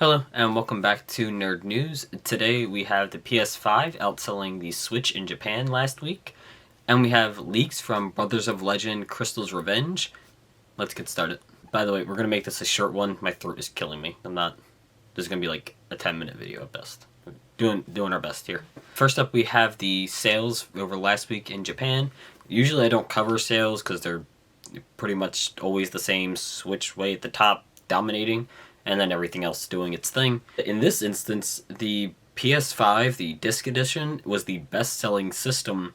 Hello and welcome back to Nerd News. Today we have the PS5 outselling the Switch in Japan last week, and we have leaks from Brothers of Legend Crystal's Revenge. Let's get started. By the way, we're going to make this a short one. My throat is killing me. This is going to be like a 10-minute video at best. We're doing our best here. First up, we have the sales over last week in Japan. Usually I don't cover sales because they're pretty much always the same, Switch way at the top, dominating, and then everything else doing its thing. In this instance, the PS5, the disc edition, was the best-selling system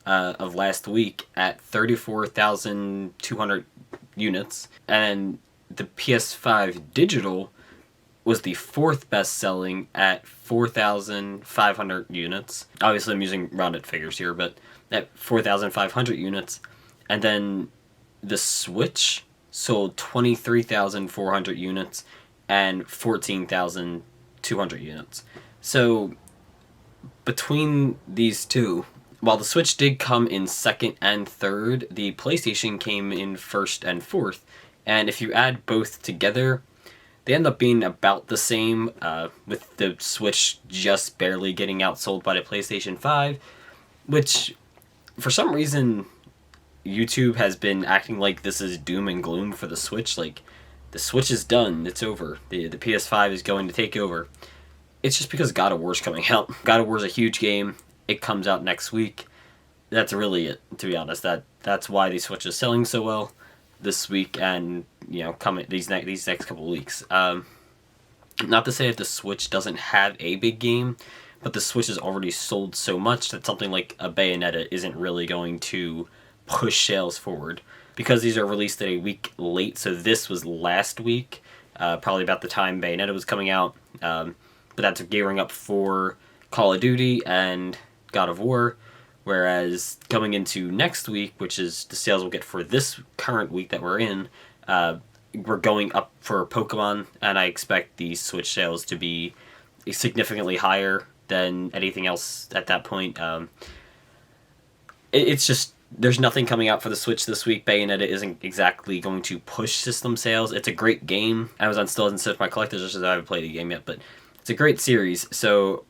of last week at 34,200 units, and the PS5 digital was the fourth best-selling at 4,500 units. Obviously, I'm using rounded figures here, but at 4,500 units. And then the Switch sold 23,400 units and 14,200 units. So between these two, while the Switch did come in second and third, the PlayStation came in first and fourth. And if you add both together, they end up being about the same, with the Switch just barely getting outsold by the PlayStation 5, which for some reason YouTube has been acting like this is doom and gloom for the Switch. Like, the Switch is done. It's over. The PS5 is going to take over. It's just because God of War's coming out. God of War's a huge game. It comes out next week. That's really it, to be honest. That's why the Switch is selling so well this week and, coming these next couple of weeks. Not to say that the Switch doesn't have a big game, but the Switch has already sold so much that something like a Bayonetta isn't really going to push sales forward. Because these are released a week late, so this was last week, probably about the time Bayonetta was coming out, but that's gearing up for Call of Duty and God of War, whereas coming into next week, which is the sales we'll get for this current week that we're in, we're going up for Pokemon, and I expect the Switch sales to be significantly higher than anything else at that point. It's just, there's nothing coming out for the Switch this week. Bayonetta isn't exactly going to push system sales. It's a great game. Amazon still hasn't sent my collector's just as I haven't played the game yet, but it's a great series. So,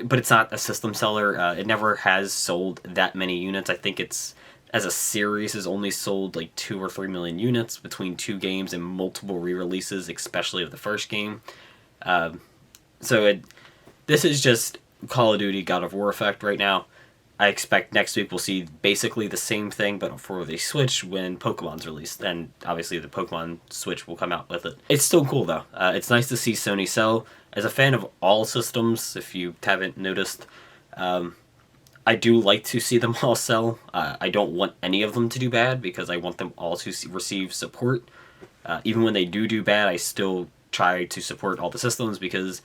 but it's not a system seller. It never has sold that many units. I think it's, as a series, has only sold like 2 or 3 million units between two games and multiple re-releases, especially of the first game. This is just Call of Duty God of War effect right now. I expect next week we'll see basically the same thing, but for the Switch when Pokemon's released. And obviously the Pokemon Switch will come out with it. It's still cool, though. It's nice to see Sony sell. As a fan of all systems, if you haven't noticed, I do like to see them all sell. I don't want any of them to do bad, because I want them all to receive support. Even when they do bad, I still try to support all the systems, because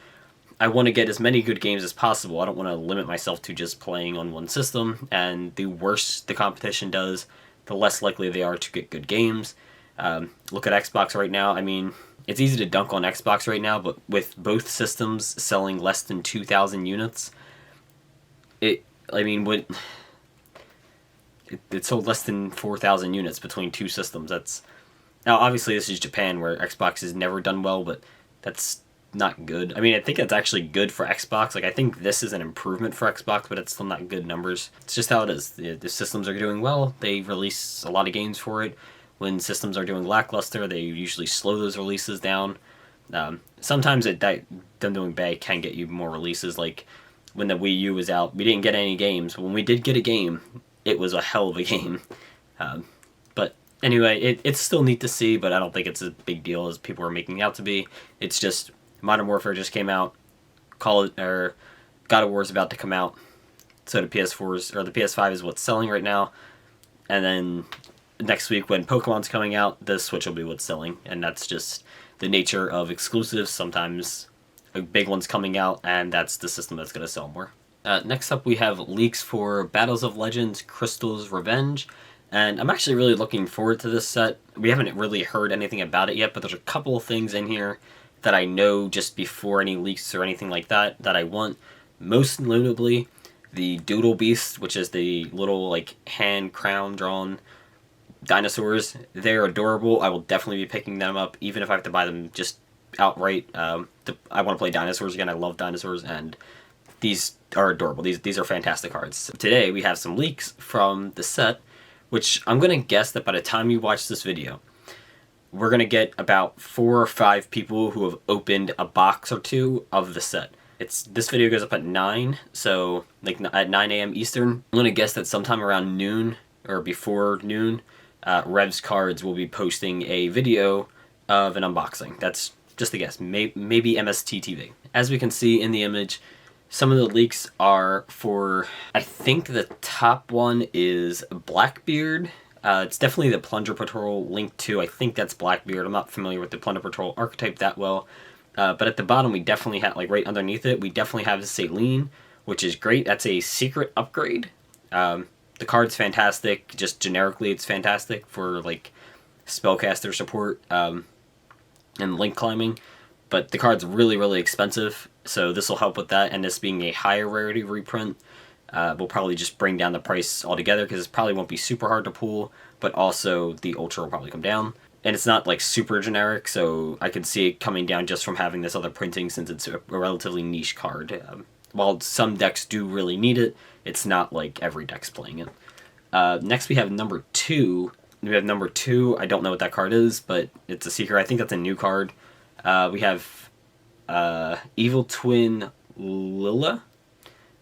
I want to get as many good games as possible. I don't want to limit myself to just playing on one system, and the worse the competition does, the less likely they are to get good games. Look at Xbox right now. I mean, it's easy to dunk on Xbox right now, but with both systems selling less than 2,000 units, it sold less than 4,000 units between two systems. Now obviously this is Japan, where Xbox has never done well, but that's not good. I mean, I think it's actually good for Xbox. Like, I think this is an improvement for Xbox, but it's still not good numbers. It's just how it is. The systems are doing well. They release a lot of games for it. When systems are doing lackluster, they usually slow those releases down. Sometimes them doing bad can get you more releases. Like, when the Wii U was out, we didn't get any games. When we did get a game, it was a hell of a game. But anyway, it's still neat to see, but I don't think it's a big deal as people are making it out to be. It's just Modern Warfare just came out. God of War is about to come out. So the PS5 is what's selling right now. And then next week when Pokemon's coming out, the Switch will be what's selling. And that's just the nature of exclusives. Sometimes a big one's coming out, and that's the system that's going to sell more. Next up, we have leaks for Battles of Legends Crystal's Revenge. And I'm actually really looking forward to this set. We haven't really heard anything about it yet, but there's a couple of things in here that I know just before any leaks or anything like that I want. Most notably, the Doodle Beast, which is the little like hand crown drawn dinosaurs. They're adorable. I will definitely be picking them up, even if I have to buy them just outright. I want to play dinosaurs again. I love dinosaurs, and these are adorable. These are fantastic cards. Today we have some leaks from the set, which I'm going to guess that by the time you watch this video, we're going to get about 4 or 5 people who have opened a box or two of the set. This video goes up at 9, so like at 9 a.m. Eastern. I'm going to guess that sometime around noon or before noon, Rev's Cards will be posting a video of an unboxing. That's just a guess. Maybe MST TV. As we can see in the image, some of the leaks are for, I think the top one is Blackbeard. It's definitely the Plunger Patrol Link 2. I think that's Blackbeard. I'm not familiar with the Plunger Patrol archetype that well. But at the bottom, we definitely have, like right underneath it, we definitely have Saline, which is great. That's a secret upgrade. The card's fantastic. Just generically, it's fantastic for like spellcaster support and link climbing. But the card's really, really expensive, so this will help with that. And this being a higher rarity reprint will probably just bring down the price altogether, because it probably won't be super hard to pull, but also the Ultra will probably come down. And it's not like super generic, so I could see it coming down just from having this other printing, since it's a relatively niche card. While some decks do really need it, it's not like every deck's playing it. Next we have number 2. We have number 2. I don't know what that card is, but it's a secret. I think that's a new card. We have Evil Twin Lilla.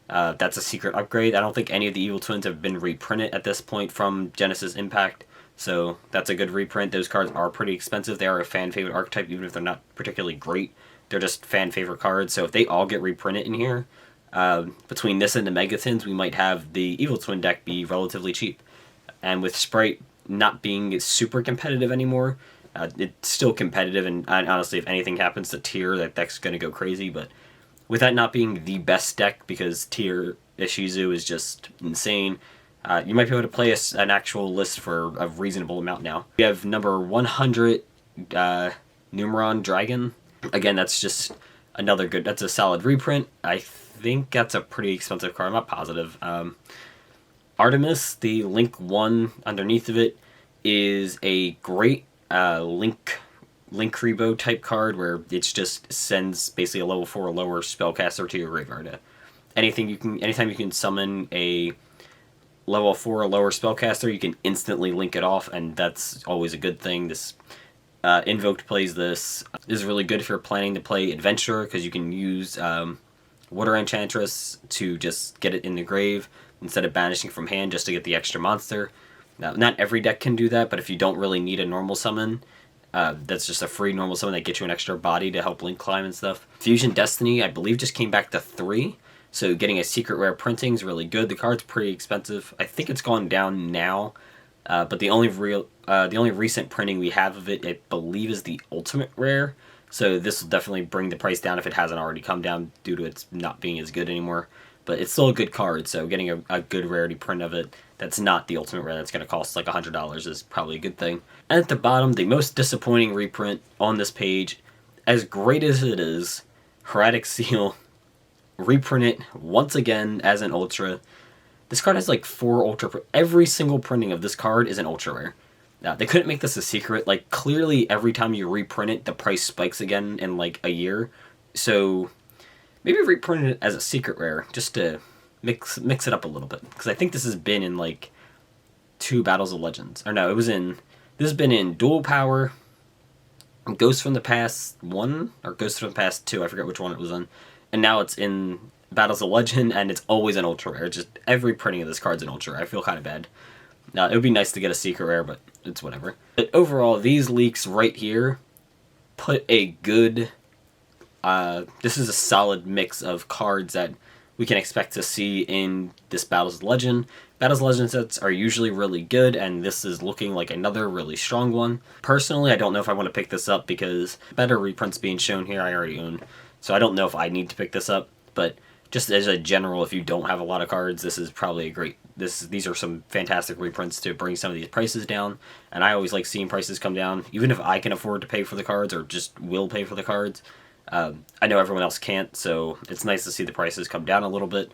That's a secret upgrade. I don't think any of the Evil Twins have been reprinted at this point from Genesis Impact, so that's a good reprint. Those cards are pretty expensive. They are a fan favorite archetype, even if they're not particularly great. They're just fan favorite cards, so if they all get reprinted in here, between this and the Megathins, we might have the Evil Twin deck be relatively cheap. And with Sprite not being super competitive anymore, it's still competitive, and honestly, if anything happens to Tier, that deck's going to go crazy, but with that not being the best deck, because Tier Ishizu is just insane, you might be able to play an actual list for a reasonable amount now. We have number 100, Numeron Dragon. Again, that's just another good, that's a solid reprint. I think that's a pretty expensive card, I'm not positive. Artemis, the Link 1 underneath of it, is a great Link Rebo type card, where it just sends basically a level 4 or lower spellcaster to your graveyard. Anytime you can summon a level 4 or lower spellcaster, you can instantly link it off, and that's always a good thing. This Invoked plays this. This is really good if you're planning to play Adventurer, because you can use Water Enchantress to just get it in the grave instead of banishing from hand just to get the extra monster. Now, not every deck can do that, but if you don't really need a normal summon, that's just a free normal summon that gets you an extra body to help link climb and stuff. Fusion Destiny, I believe, just came back to 3, so getting a secret rare printing is really good. The card's pretty expensive. I think it's gone down now, but the only recent printing we have of it, I believe, is the ultimate rare. So this will definitely bring the price down if it hasn't already come down due to it not being as good anymore. But it's still a good card, so getting a good rarity print of it that's not the ultimate rare that's going to cost like $100 is probably a good thing. And at the bottom, the most disappointing reprint on this page, as great as it is, Hieratic Seal, reprinted once again as an Ultra. This card has like 4 Ultra, every single printing of this card is an Ultra rare. Now, they couldn't make this a secret. Like, clearly every time you reprint it, the price spikes again in like a year. So maybe reprint it as a secret rare, just to mix it up a little bit. Because I think this has been in like 2 Battles of Legends. Or no, this has been in Dual Power, Ghost from the Past 1, or Ghost from the Past 2, I forget which one it was in. And now it's in Battles of Legend, and it's always an Ultra Rare. Just every printing of this card's an Ultra Rare. I feel kind of bad. It would be nice to get a secret rare, but it's whatever. But overall, these leaks right here put a good... this is a solid mix of cards that we can expect to see in this Battles of Legend. Battles of Legend sets are usually really good, and this is looking like another really strong one. Personally, I don't know if I want to pick this up, because better reprints being shown here I already own. So I don't know if I need to pick this up, but just as a general, if you don't have a lot of cards, this is probably a great... These are some fantastic reprints to bring some of these prices down, and I always like seeing prices come down, even if I can afford to pay for the cards, or just will pay for the cards. I know everyone else can't, so it's nice to see the prices come down a little bit.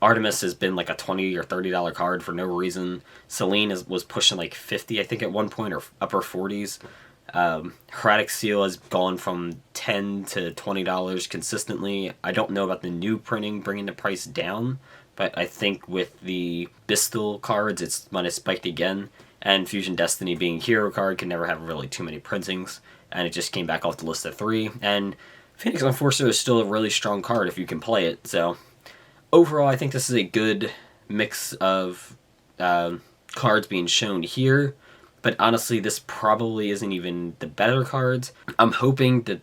Artemis has been like a $20 or $30 card for no reason. Celine was pushing like 50, I think, at one point, or upper 40s. Hermetic Seal has gone from $10 to $20 consistently. I don't know about the new printing bringing the price down, but I think with the Bistal cards, it's might have spiked again. And Fusion Destiny being a hero card can never have really too many printings, and it just came back off the list of 3. And Phoenix Enforcer is still a really strong card if you can play it. So overall, I think this is a good mix of cards being shown here. But honestly, this probably isn't even the better cards. I'm hoping that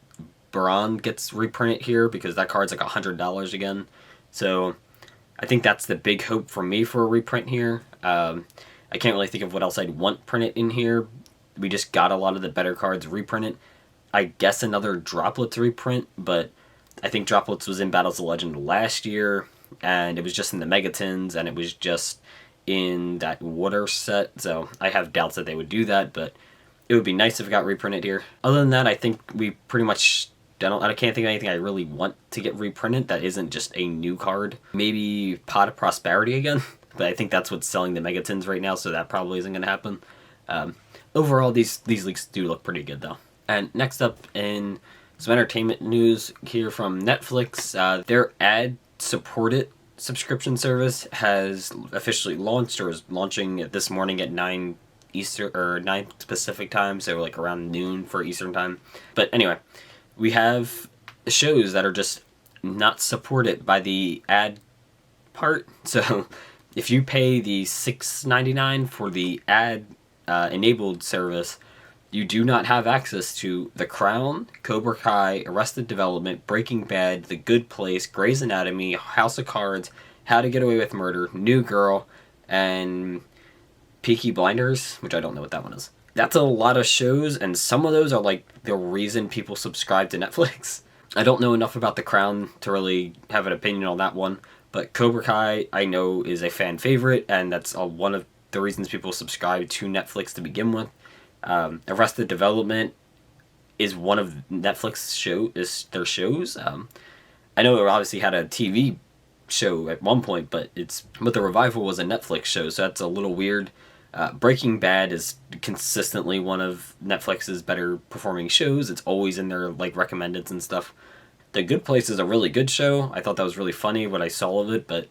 Braun gets reprinted here because that card's like $100 again. So I think that's the big hope for me for a reprint here. I can't really think of what else I'd want printed in here. We just got a lot of the better cards reprinted. I guess another Droplets reprint, but I think Droplets was in Battles of Legend last year, and it was just in the Megatins, and it was just in that water set, so I have doubts that they would do that, but it would be nice if it got reprinted here. Other than that, I think we pretty much... I can't think of anything I really want to get reprinted that isn't just a new card. Maybe Pot of Prosperity again, but I think that's what's selling the Megatins right now, so that probably isn't going to happen. Overall, these leaks do look pretty good, though. And next up in some entertainment news here from Netflix, their ad-supported subscription service has officially launched, or is launching this morning at 9 Eastern, or 9 Pacific time, so like around noon for Eastern time. But anyway, we have shows that are just not supported by the ad part. So if you pay the $6.99 for the ad enabled service, you do not have access to The Crown, Cobra Kai, Arrested Development, Breaking Bad, The Good Place, Grey's Anatomy, House of Cards, How to Get Away with Murder, New Girl, and Peaky Blinders, which I don't know what that one is. That's a lot of shows, and some of those are like the reason people subscribe to Netflix. I don't know enough about The Crown to really have an opinion on that one, but Cobra Kai I know is a fan favorite, and that's one of the reasons people subscribe to Netflix to begin with. Arrested Development is one of Netflix their shows. I know it obviously had a TV show at one point, but the revival was a Netflix show, so that's a little weird. Breaking Bad is consistently one of Netflix's better performing shows. It's always in their like recommendeds and stuff. The Good Place is a really good show. I thought that was really funny what I saw of it, but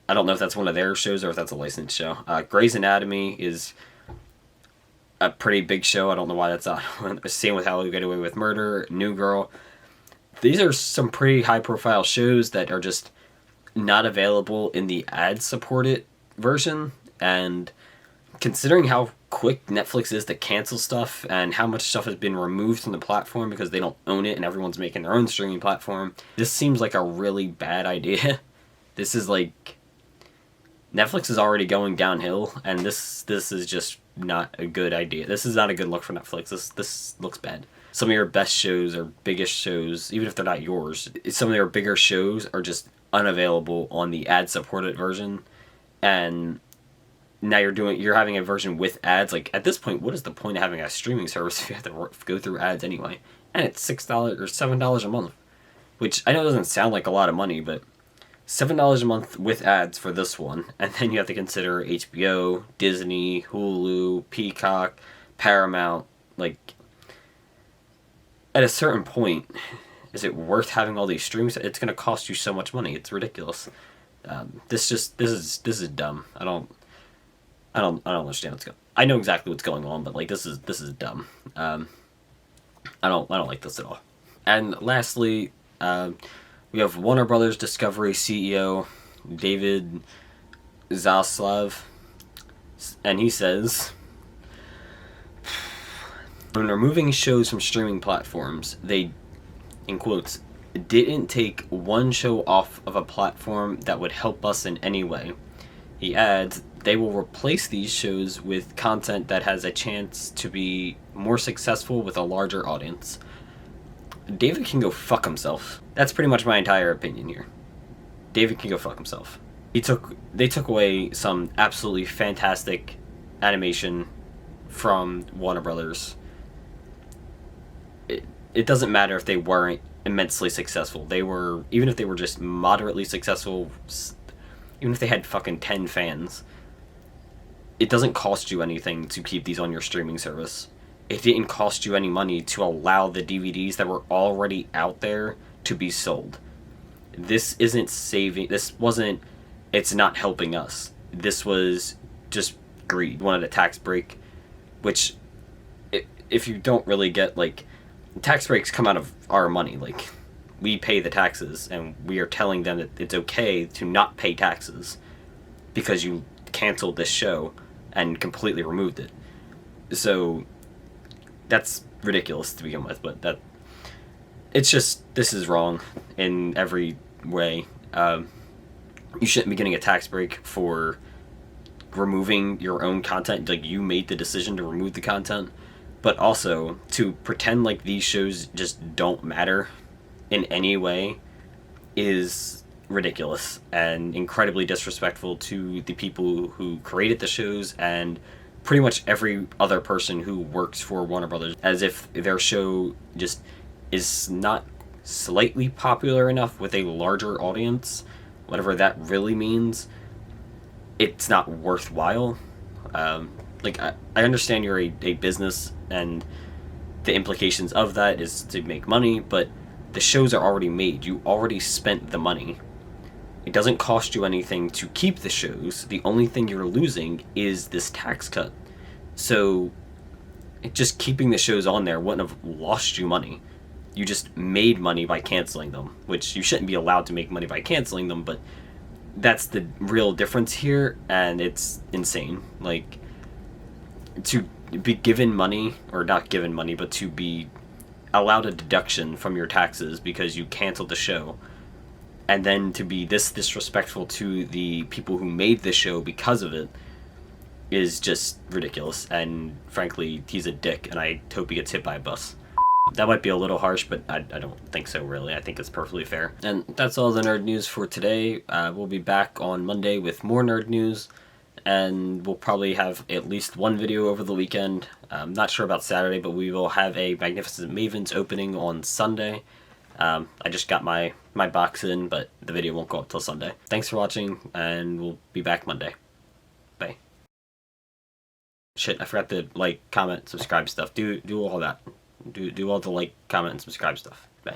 I don't know if that's one of their shows or if that's a licensed show. Grey's Anatomy is a pretty big show. I don't know why that's on. Same with How to Get Away with Murder, New Girl. These are some pretty high-profile shows that are just not available in the ad-supported version, and considering how quick Netflix is to cancel stuff and how much stuff has been removed from the platform because they don't own it and everyone's making their own streaming platform, this seems like a really bad idea. This is like... Netflix is already going downhill, and this is just not a good idea. This is not a good look for Netflix. This looks bad. Some of your best shows or biggest shows, even if they're not yours, some of your bigger shows are just unavailable on the ad-supported version, and now you're having a version with ads. Like, at this point, what is the point of having a streaming service if you have to go through ads anyway? And it's $6 or $7 a month, which I know doesn't sound like a lot of money, but $7 a month with ads for this one, and then you have to consider HBO, Disney, Hulu, Peacock, Paramount. Like, at a certain point, is it worth having all these streams? It's going to cost you so much money. It's ridiculous. This is dumb. I don't understand what's going. I know exactly what's going on, but like this is dumb. I don't like this at all. And lastly, we have Warner Brothers Discovery CEO David Zaslav, and he says, when removing shows from streaming platforms, they, in quotes, didn't take one show off of a platform that would help us in any way. He adds, they will replace these shows with content that has a chance to be more successful with a larger audience. David can go fuck himself. That's pretty much my entire opinion here. David can go fuck himself. They took away some absolutely fantastic animation from Warner Brothers. It doesn't matter if they weren't immensely successful. Even if they were just moderately successful, even if they had fucking 10 fans, it doesn't cost you anything to keep these on your streaming service. it didn't cost you any money to allow the DVDs that were already out there to be sold. This isn't saving, this wasn't, it's not helping us. This was just greed. You wanted a tax break, which, if you don't really get, like, tax breaks come out of our money. Like, we pay the taxes, and we are telling them that it's okay to not pay taxes because you canceled this show and completely removed it. So that's ridiculous to begin with, but it's just, this is wrong in every way. You shouldn't be getting a tax break for removing your own content. Like, you made the decision to remove the content, but also to pretend like these shows just don't matter in any way is ridiculous and incredibly disrespectful to the people who created the shows and pretty much every other person who works for Warner Brothers, as if their show just is not slightly popular enough with a larger audience, whatever that really means, it's not worthwhile. I understand you're a business and the implications of that is to make money, but the shows are already made. You already spent the money. It doesn't cost you anything to keep the shows. The only thing you're losing is this tax cut. So just keeping the shows on there wouldn't have lost you money. You just made money by canceling them, which you shouldn't be allowed to make money by canceling them, but that's the real difference here, and it's insane. Like, to be given money, or not given money, but to be allowed a deduction from your taxes because you canceled the show, and then to be this disrespectful to the people who made the show because of it is just ridiculous. And frankly, he's a dick, and I hope he gets hit by a bus. That might be a little harsh, but I don't think so, really. I think it's perfectly fair. And that's all the nerd news for today. We'll be back on Monday with more nerd news, and we'll probably have at least one video over the weekend. I'm not sure about Saturday, but we will have a Magnificent Mavens opening on Sunday. I just got my box in, but the video won't go up till Sunday. Thanks for watching, and we'll be back Monday. Bye. Shit, I forgot to like, comment, subscribe stuff. Do all that. Do all the like, comment, and subscribe stuff. Bye.